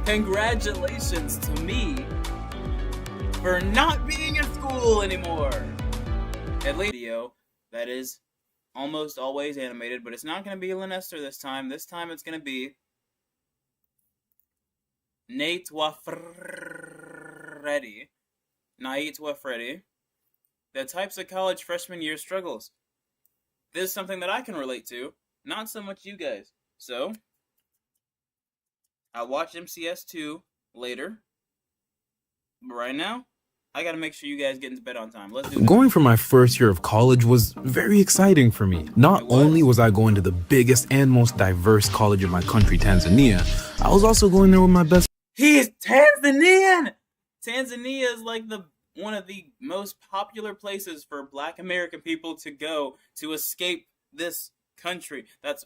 congratulations to me for not being in school anymore. At least video that is almost always animated, but it's not going to be Lanester this time. This time it's going to be Naitwa Freddy. The types of college freshman year struggles. This is something that I can relate to, not so much you guys. So, I'll watch MCS2 later. But right now, I gotta make sure you guys get into bed on time. Let's do it. Going for my first year of college was very exciting for me. Not only was I going to the biggest and most diverse college in my country, Tanzania, I was also going there with my best. He's Tanzanian! Tanzania is like one of the most popular places for Black American people to go to escape this country. That's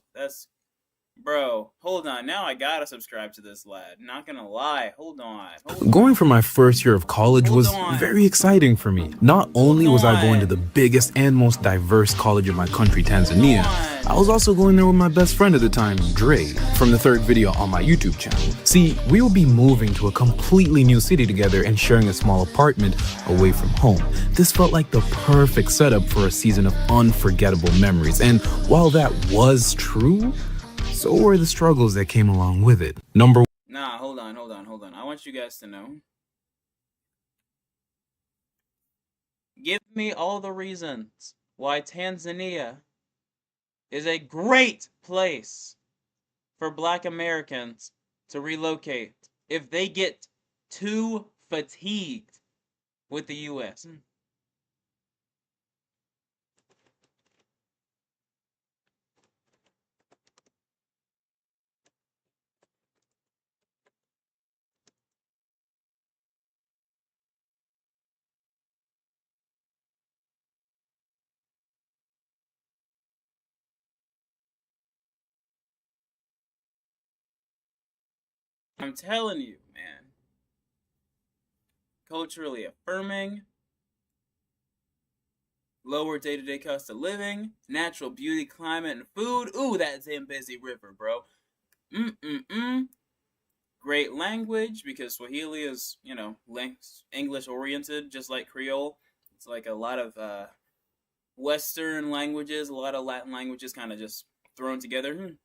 bro, hold on. Now I gotta subscribe to this lad. Not gonna lie. Hold on. Going for my first year of college was very exciting for me. Not only was I going to the biggest and most diverse college in my country, Tanzania, I was also going there with my best friend at the time, Dre, from the third video on my YouTube channel. See, we will be moving to a completely new city together and sharing a small apartment away from home. This felt like the perfect setup for a season of unforgettable memories. And while that was true, so were the struggles that came along with it. Hold on. I want you guys to know. Give me all the reasons why Tanzania is a great place for Black Americans to relocate if they get too fatigued with the U.S. I'm telling you, man. Culturally affirming, lower day-to-day cost of living, natural beauty, climate, and food. Ooh, that Zambezi River, bro. Great language, because Swahili is, English-oriented, just like Creole. It's like a lot of Western languages, a lot of Latin languages kind of just thrown together.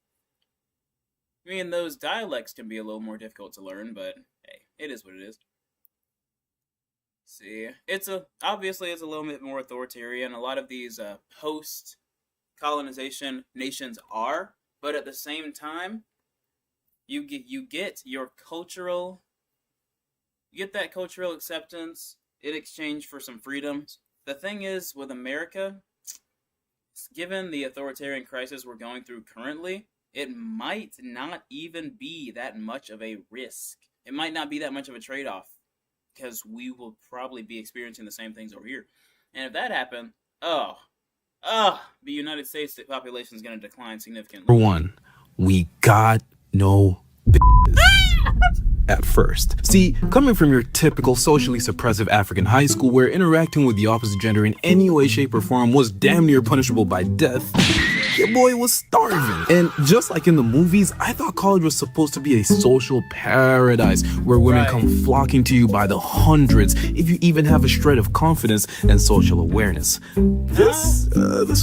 I mean, those dialects can be a little more difficult to learn, but hey, it is what it is. See, obviously it's a little bit more authoritarian. A lot of these post-colonization nations are, but at the same time, you get that cultural acceptance in exchange for some freedoms. The thing is, with America, given the authoritarian crisis we're going through currently, it might not even be that much of a risk. It might not be that much of a trade-off, because we will probably be experiencing the same things over here. And if that happened, the United States population is going to decline significantly. For one, we got no at first. See, coming from your typical socially suppressive African high school where interacting with the opposite gender in any way, shape, or form was damn near punishable by death, your boy was starving. And just like in the movies, I thought college was supposed to be a social paradise where women come flocking to you by the hundreds if you even have a shred of confidence and social awareness. This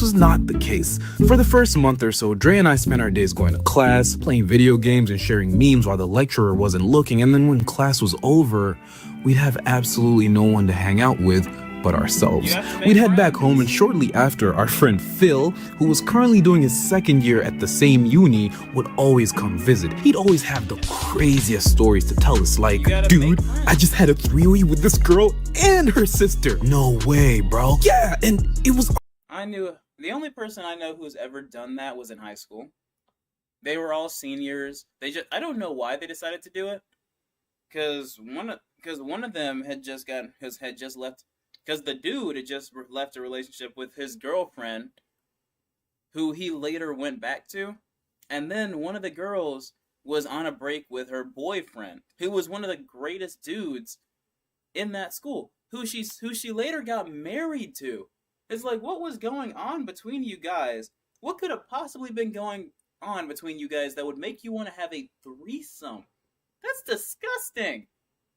was not the case. For the first month or so, Dre and I spent our days going to class, playing video games, and sharing memes while the lecturer wasn't looking. And then when class was over, we'd have absolutely no one to hang out with but ourselves. We'd head back home, and shortly after, our friend Phil, who was currently doing his second year at the same uni, would always come visit. He'd always have the craziest stories to tell us, like, dude, I just had a three-way with this girl and her sister. No way, bro. Yeah, and it was... The only person I know who's ever done that was in high school. They were all seniors. I don't know why they decided to do it. Because one of them had just left. Because the dude had just left a relationship with his girlfriend, who he later went back to. And then one of the girls was on a break with her boyfriend, who was one of the greatest dudes in that school, who she later got married to. It's like, what was going on between you guys? What could have possibly been going on between you guys that would make you want to have a threesome? That's disgusting.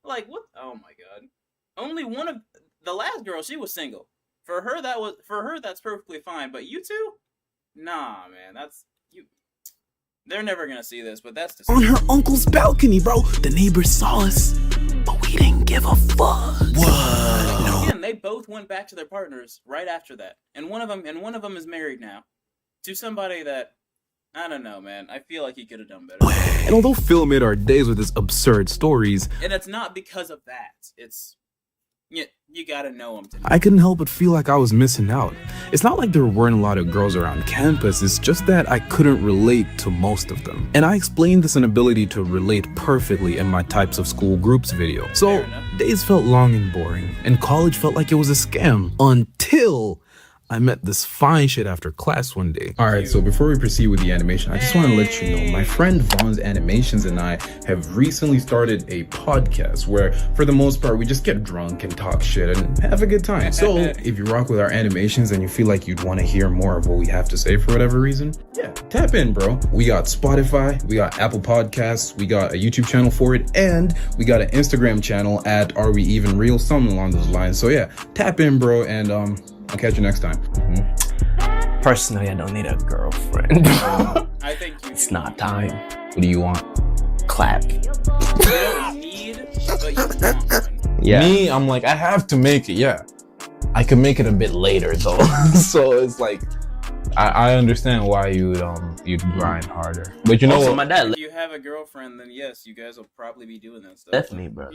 Like what? Oh my god. Only one of the last girl, she was single. For her, that's perfectly fine. But you two, nah, man, that's you. They're never gonna see this, but that's On disgusting. her uncle's balcony, bro. The neighbors saw us, but we didn't give a fuck. What? And again, they both went back to their partners right after that, and one of them is married now to somebody that I don't know, man. I feel like he could have done better. And although Phil made our days with his absurd stories, And it's not because of that. It's you gotta know him to know. I couldn't help but feel like I was missing out. It's not like there weren't a lot of girls around campus, it's just that I couldn't relate to most of them. And I explained this inability to relate perfectly in my types of school groups video. So days felt long and boring, and college felt like it was a scam until I met this fine shit after class one day. Alright, so before we proceed with the animation, I just want to let you know, my friend Vaughn's Animations and I have recently started a podcast where, for the most part, we just get drunk and talk shit and have a good time. So, if you rock with our animations and you feel like you'd want to hear more of what we have to say for whatever reason, yeah, tap in, bro. We got Spotify, we got Apple Podcasts, we got a YouTube channel for it, and we got an Instagram channel at Are We Even Real, something along those lines. So yeah, tap in, bro, and I'll catch you next time. Personally, I don't need a girlfriend. I think It's not time. What do you want? Clap. You don't need, but you want one. Yeah. Me, I'm like, I have to make it, yeah. I can make it a bit later though. So it's like, I understand why you'd grind harder. But you know Also, what? my dad If you have a girlfriend, then yes, you guys will probably be doing that stuff. left me, bro.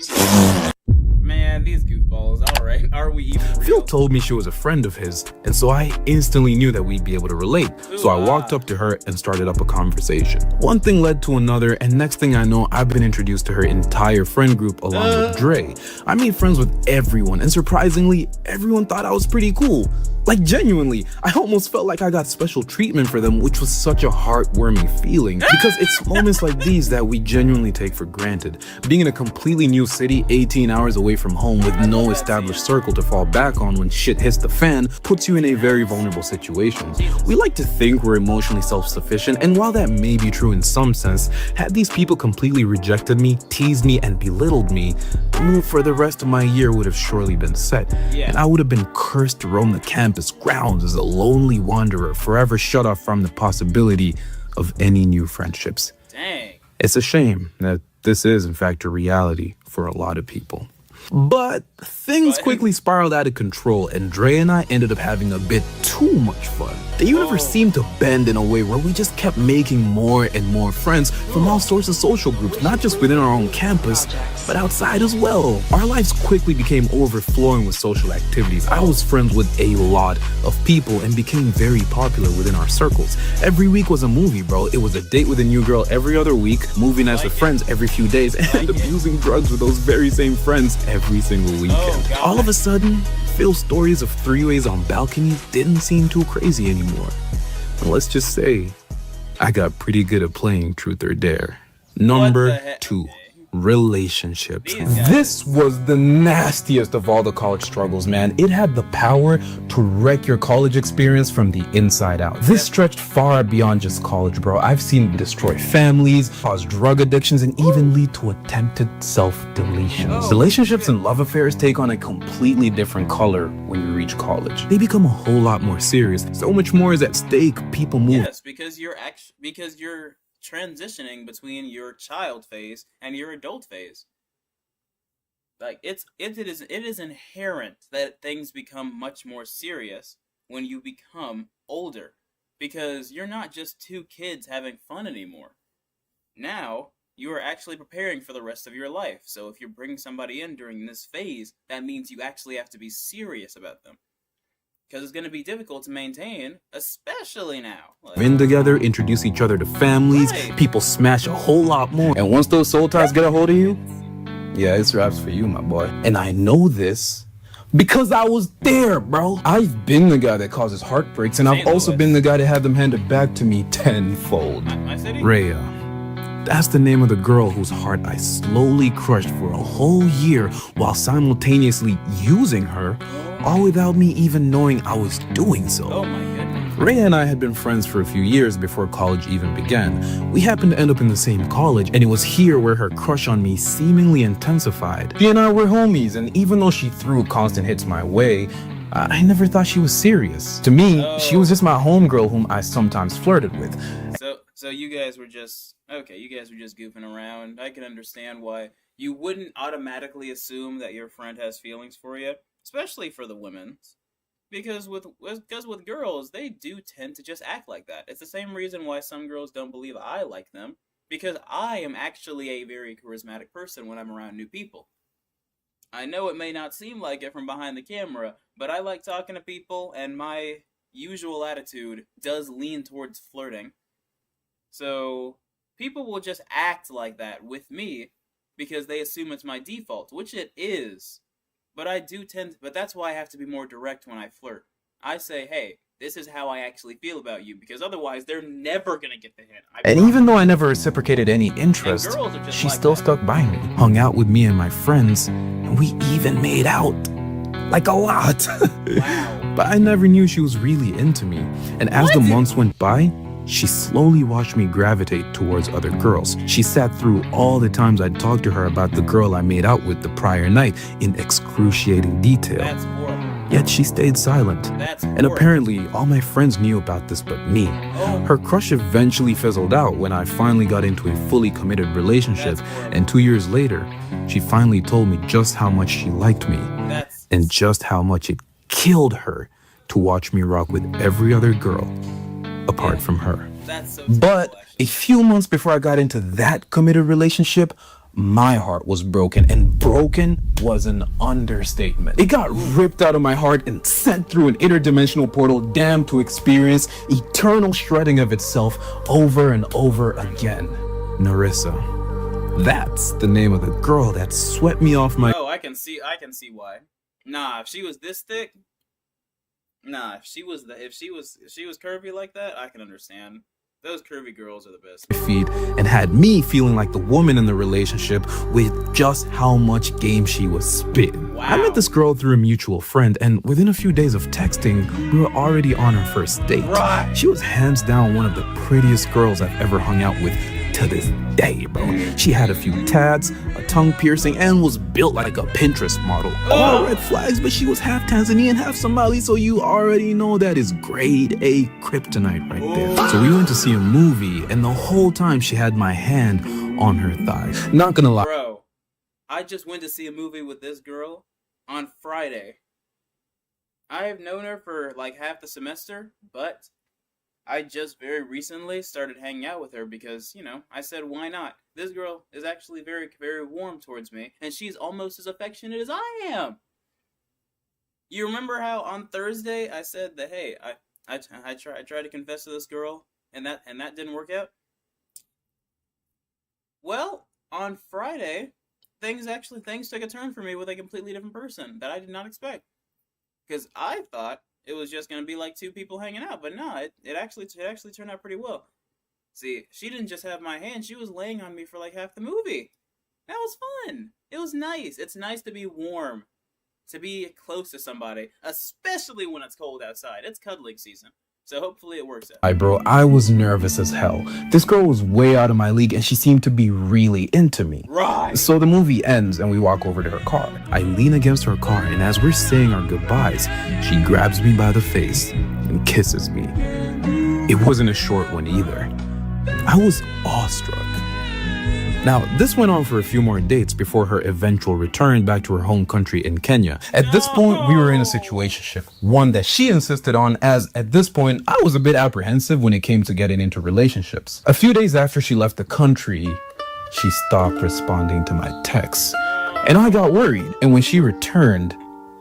Man, these goofballs. All right, are we even real? Phil told me she was a friend of his, and so I instantly knew that we'd be able to relate. So I walked up to her and started up a conversation. One thing led to another, and next thing I know, I've been introduced to her entire friend group along with Dre. I made friends with everyone, and surprisingly, everyone thought I was pretty cool. Like genuinely, I almost felt like I got special treatment for them, which was such a heartwarming feeling. Because it's moments like these that we genuinely take for granted. Being in a completely new city, 18 hours away from home with no established circle to fall back on when shit hits the fan, puts you in a very vulnerable situation. We like to think we're emotionally self-sufficient, and while that may be true in some sense, had these people completely rejected me, teased me, and belittled me, the mood for the rest of my year would have surely been set. And I would have been cursed to roam the campus grounds as a lonely wanderer, forever shut off from the possibility of any new friendships. Dang. It's a shame that this is in fact a reality for a lot of people. But things quickly spiraled out of control, and Dre and I ended up having a bit too much fun. The universe seemed to bend in a way where we just kept making more and more friends from all sorts of social groups, not just within our own campus, but outside as well. Our lives quickly became overflowing with social activities. I was friends with a lot of people and became very popular within our circles. Every week was a movie, bro. It was a date with a new girl every other week, movie nights with friends every few days, and abusing drugs with those very same friends every single weekend. All of a sudden, Phil's stories of three-ways on balconies didn't seem too crazy anymore. And let's just say, I got pretty good at playing Truth or Dare. Number 2. Relationships. This was the nastiest of all the college struggles, man. It had the power to wreck your college experience from the inside out. This stretched far beyond just college, bro. I've seen it destroy families, cause drug addictions, and even lead to attempted self-deletions. Relationships and love affairs take on a completely different color when you reach college. They become a whole lot more serious. So much more is at stake. People move. Yes, because you're transitioning between your child phase and your adult phase. Like it is inherent that things become much more serious when you become older, because you're not just two kids having fun anymore. Now you are actually preparing for the rest of your life. So if you're bringing somebody in during this phase, that means you actually have to be serious about them, because it's going to be difficult to maintain, especially now. In together, introduce each other to families, people smash a whole lot more. And once those soul ties get a hold of you, yeah, it's raps for you, my boy. And I know this because I was there, bro. I've been the guy that causes heartbreaks, and I've also been the guy that had them handed back to me tenfold. My city? Raya. That's the name of the girl whose heart I slowly crushed for a whole year while simultaneously using her, all without me even knowing I was doing so. Oh my goodness. Raya and I had been friends for a few years before college even began. We happened to end up in the same college, and it was here where her crush on me seemingly intensified. She and I were homies, and even though she threw constant hits my way, I never thought she was serious. To me, she was just my homegirl whom I sometimes flirted with. So you guys were just goofing around. I can understand why you wouldn't automatically assume that your friend has feelings for you, especially for the women. Because with girls, they do tend to just act like that. It's the same reason why some girls don't believe I like them, because I am actually a very charismatic person when I'm around new people. I know it may not seem like it from behind the camera, but I like talking to people, and my usual attitude does lean towards flirting. So people will just act like that with me because they assume it's my default, which it is. But but that's why I have to be more direct when I flirt. I say, hey, this is how I actually feel about you, because otherwise they're never gonna get the hint. And even though I never reciprocated any interest, she still stuck by me, hung out with me and my friends, and we even made out. Like a lot. Wow. But I never knew she was really into me. And as the months went by, she slowly watched me gravitate towards other girls. She sat through all the times I'd talked to her about the girl I made out with the prior night in excruciating detail. That's horrible. Yet she stayed silent. And apparently, all my friends knew about this but me. Her crush eventually fizzled out when I finally got into a fully committed relationship. And 2 years later, she finally told me just how much she liked me. And just how much it killed her to watch me rock with every other girl apart from her. But a few months before I got into that committed relationship, my heart was broken, and broken was an understatement. It got ripped out of my heart and sent through an interdimensional portal, damned to experience eternal shredding of itself over and over again. Narissa. That's the name of the girl that swept me off my... Oh, I can see why. Nah, if she was this thick, if she was curvy like that, I can understand. Those curvy girls are the best. Feed and had me feeling like the woman in the relationship with just how much game she was spitting. Wow. I met this girl through a mutual friend, and within a few days of texting, we were already on our first date. Right. She was hands down one of the prettiest girls I've ever hung out with to this day, bro. She had a few tats, a tongue piercing, and was built like a Pinterest model. All red flags, but she was half Tanzanian, half Somali, so you already know that is grade A kryptonite right there. So we went to see a movie, and the whole time she had my hand on her thigh. Not gonna lie. Bro, I just went to see a movie with this girl on Friday. I have known her for like half the semester, but I just very recently started hanging out with her because, I said, why not? This girl is actually very, very warm towards me, and she's almost as affectionate as I am. You remember how on Thursday I said that, hey, I tried to confess to this girl, and that didn't work out? Well, on Friday, things took a turn for me with a completely different person that I did not expect. Because I thought it was just gonna be like two people hanging out, but no, it actually turned out pretty well. See, she didn't just have my hand; she was laying on me for like half the movie. That was fun. It was nice. It's nice to be warm, to be close to somebody, especially when it's cold outside. It's cuddling season, so hopefully it works out. Bro, I was nervous as hell. This girl was way out of my league, and she seemed to be really into me. Right. So the movie ends, and we walk over to her car. I lean against her car, and as we're saying our goodbyes, she grabs me by the face and kisses me. It wasn't a short one either. I was awestruck. Now, this went on for a few more dates before her eventual return back to her home country in Kenya. At this point, we were in a situationship, one that she insisted on, as at this point, I was a bit apprehensive when it came to getting into relationships. A few days after she left the country, she stopped responding to my texts. And I got worried, and when she returned,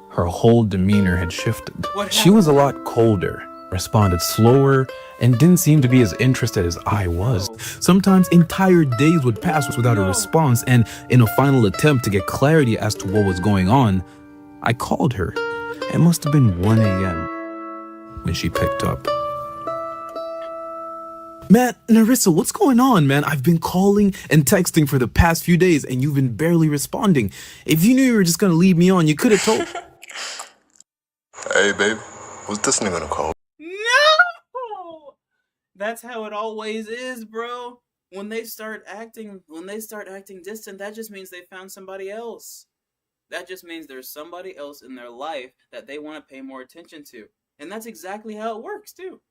her whole demeanor had shifted. She was a lot colder, responded slower, and didn't seem to be as interested as I was. Sometimes entire days would pass without a response, and in a final attempt to get clarity as to what was going on, I called her. It must have been 1 a.m. when she picked up. Man, Narissa, what's going on, man? I've been calling and texting for the past few days, and you've been barely responding. If you knew you were just gonna leave me on, you could have told... Hey, babe. What's this nigga gonna call? No! That's how it always is, bro. When they start acting distant, that just means they found somebody else. That just means there's somebody else in their life that they want to pay more attention to. And that's exactly how it works, too.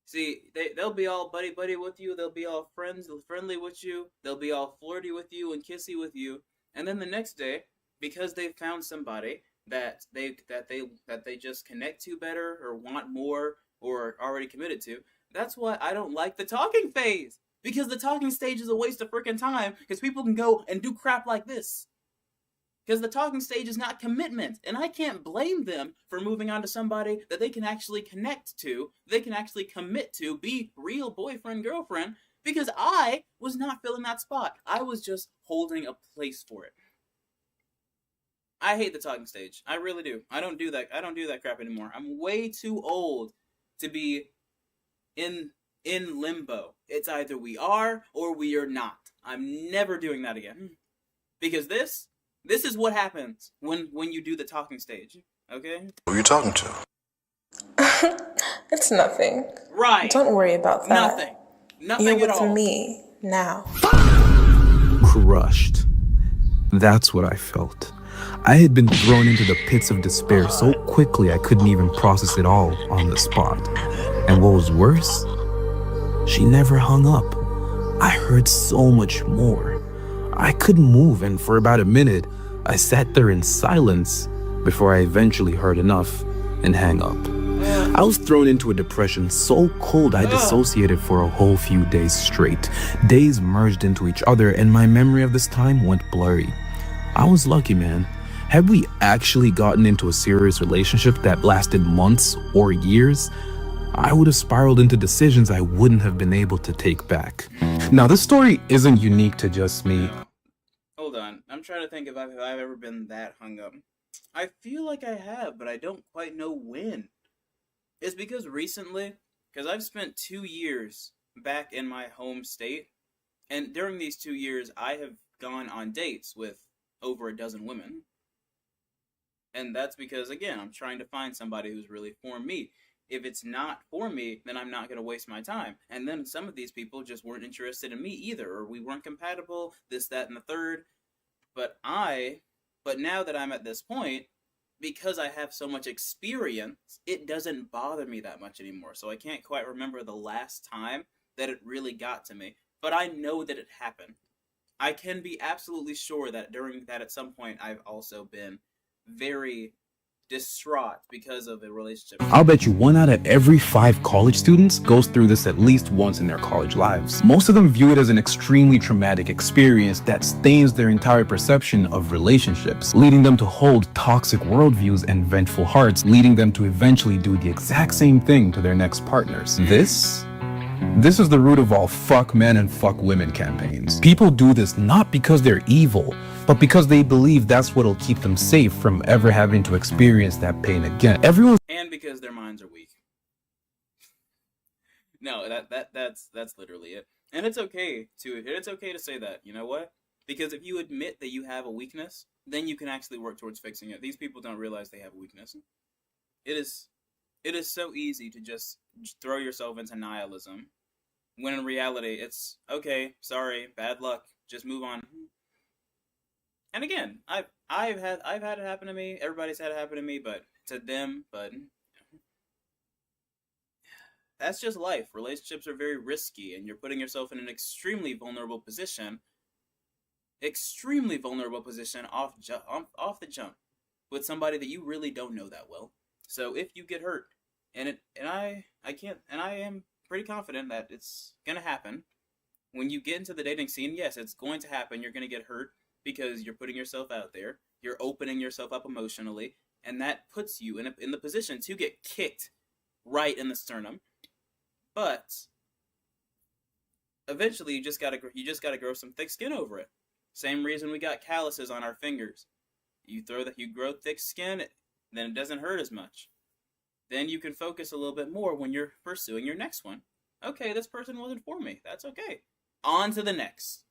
See, they'll be all buddy with you. They'll be all friendly with you. They'll be all flirty with you and kissy with you. And then the next day, because they found somebody that they just connect to better or want more or are already committed to, that's why I don't like the talking phase. Because the talking stage is a waste of freaking time. Because people can go and do crap like this. Because the talking stage is not commitment. And I can't blame them for moving on to somebody that they can actually connect to, they can actually commit to, be real boyfriend, girlfriend, because I was not filling that spot. I was just holding a place for it. I hate the talking stage. I really do. I don't do that crap anymore. I'm way too old to be in limbo. It's either we are or we are not. I'm never doing that again. Because this is what happens when you do the talking stage, okay? Who are you talking to? It's nothing. Right. Don't worry about that. Nothing You're at with all. me now. Crushed. That's what I felt. I had been thrown into the pits of despair so quickly I couldn't even process it all on the spot. And what was worse, she never hung up. I heard so much more. I couldn't move, and for about a minute, I sat there in silence before I eventually heard enough and hang up. I was thrown into a depression so cold I dissociated for a whole few days straight. Days merged into each other, and my memory of this time went blurry. I was lucky, man. Had we actually gotten into a serious relationship that lasted months or years, I would have spiraled into decisions I wouldn't have been able to take back. Now, this story isn't unique to just me. Hold on. I'm trying to think if I've ever been that hung up. I feel like I have, but I don't quite know when. It's because recently, because I've spent 2 years back in my home state, and during these 2 years, I have gone on dates with over a dozen women. And that's because, again, I'm trying to find somebody who's really for me. If it's not for me, then I'm not going to waste my time. And then some of these people just weren't interested in me either, or we weren't compatible, this, that, and the third. But now that I'm at this point, because I have so much experience, it doesn't bother me that much anymore. So I can't quite remember the last time that it really got to me. But I know that it happened. I can be absolutely sure that during that at some point I've also been very distraught because of a relationship. I'll bet you 1 out of every 5 college students goes through this at least once in their college lives. Most of them view it as an extremely traumatic experience that stains their entire perception of relationships, leading them to hold toxic worldviews and vengeful hearts, leading them to eventually do the exact same thing to their next partners. This is the root of all fuck men and fuck women campaigns. People do this not because they're evil, but because they believe that's what'll keep them safe from ever having to experience that pain again. And because their minds are weak. No, that's literally it. And it's okay to say that. You know what? Because if you admit that you have a weakness, then you can actually work towards fixing it. These people don't realize they have a weakness. It is so easy to just throw yourself into nihilism, when in reality it's okay, sorry, bad luck, just move on. And again, I've had it happen to me. Everybody's had it happen to me, but to them, but that's just life. Relationships are very risky, and you're putting yourself in an extremely vulnerable position off the jump with somebody that you really don't know that well. So if you get hurt, and I am pretty confident that it's gonna happen. When you get into the dating scene, yes, it's going to happen. You're gonna get hurt because you're putting yourself out there. You're opening yourself up emotionally, and that puts you in the position to get kicked right in the sternum. But eventually, you just gotta grow some thick skin over it. Same reason we got calluses on our fingers. You grow thick skin, then it doesn't hurt as much. Then you can focus a little bit more when you're pursuing your next one. Okay, this person wasn't for me. That's okay. On to the next.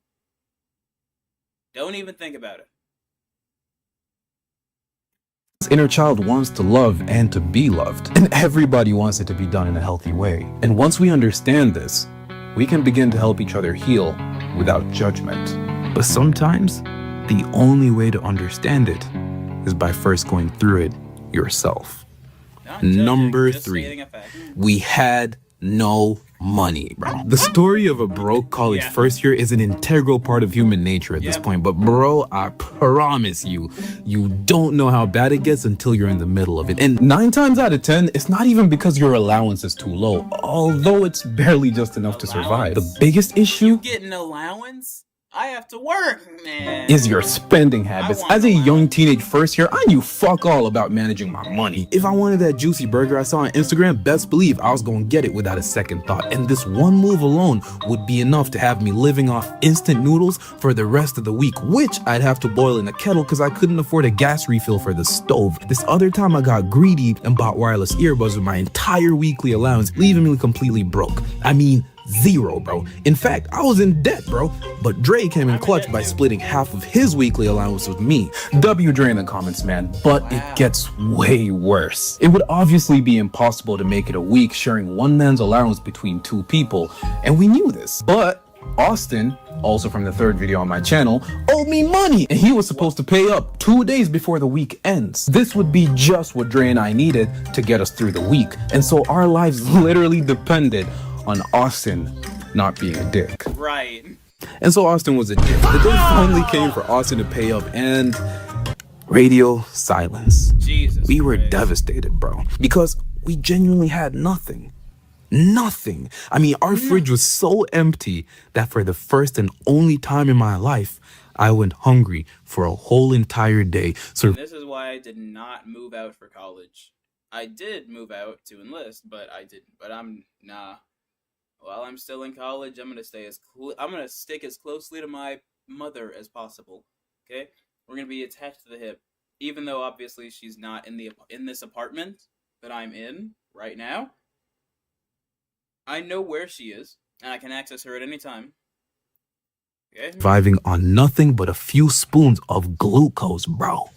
Don't even think about it. This inner child wants to love and to be loved, and everybody wants it to be done in a healthy way. And once we understand this, we can begin to help each other heal without judgment. But sometimes, the only way to understand it is by first going through it yourself. Number 3, we had no money, bro. The story of a broke college first year is an integral part of human nature at this point, but bro, I promise you, you don't know how bad it gets until you're in the middle of it. And 9 times out of 10, it's not even because your allowance is too low, although it's barely just enough to survive. The biggest issue, You get an allowance? I have to work, man. is your spending habits. As a young teenage first year, I knew fuck all about managing my money. If I wanted that juicy burger I saw on Instagram, best believe I was gonna get it without a second thought. And this one move alone would be enough to have me living off instant noodles for the rest of the week, which I'd have to boil in a kettle because I couldn't afford a gas refill for the stove. This other time I got greedy and bought wireless earbuds with my entire weekly allowance, leaving me completely broke. I mean, 0, bro. In fact, I was in debt, bro. But Dre came in clutch by splitting half of his weekly allowance with me. W Dre in the comments, man. But it gets way worse. It would obviously be impossible to make it a week sharing one man's allowance between 2 people, and we knew this. But Austin, also from the 3rd video on my channel, owed me money, and he was supposed to pay up 2 days before the week ends. This would be just what Dre and I needed to get us through the week, and so our lives literally depended on Austin not being a dick. Right. And so Austin was a dick. The day finally came for Austin to pay up, and radio silence. Jesus. We were Christ. devastated, bro, because we genuinely had nothing. Nothing. I mean, our fridge was so empty that for the first and only time in my life, I went hungry for a whole entire day. So This is why I did not move out for college. I did move out to enlist, but I didn't. But nah. While I'm still in college, I'm gonna stick as closely to my mother as possible. Okay, we're gonna be attached to the hip, even though obviously she's not in this apartment that I'm in right now. I know where she is, and I can access her at any time. Okay. surviving on nothing but a few spoons of glucose, bro.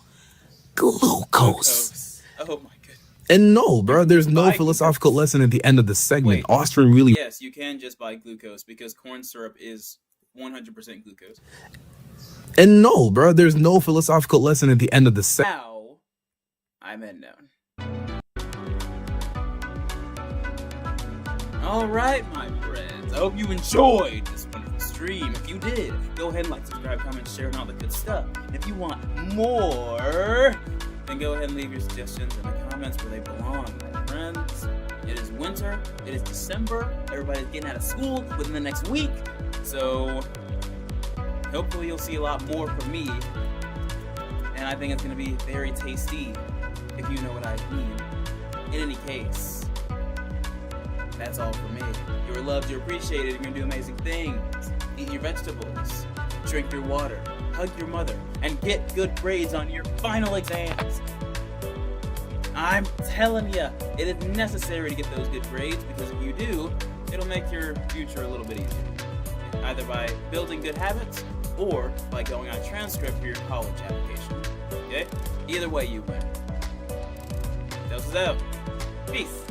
Glucose. Oh my goodness. And no, bro, there's no philosophical lesson at the end of the segment. Wait. Austin really... Yes, you can just buy glucose because corn syrup is 100% glucose. And no, bro, there's no philosophical lesson at the end of the segment. Now, I'm in known. Alright, my friends. I hope you enjoyed this wonderful stream. If you did, go ahead and like, subscribe, comment, share, and all the good stuff. And if you want more, then go ahead and leave your suggestions in the comments where they belong, my friends. It is winter. It is December. Everybody's getting out of school within the next week. So, hopefully you'll see a lot more from me. And I think it's going to be very tasty, if you know what I mean. In any case, that's all for me. You're loved, you're appreciated, you're going to do amazing things. Eat your vegetables, drink your water, hug your mother, and get good grades on your final exams. I'm telling you, it is necessary to get those good grades, because if you do, it'll make your future a little bit easier. Either by building good habits, or by going on transcript for your college application. Okay? Either way you win. Doses out. Peace.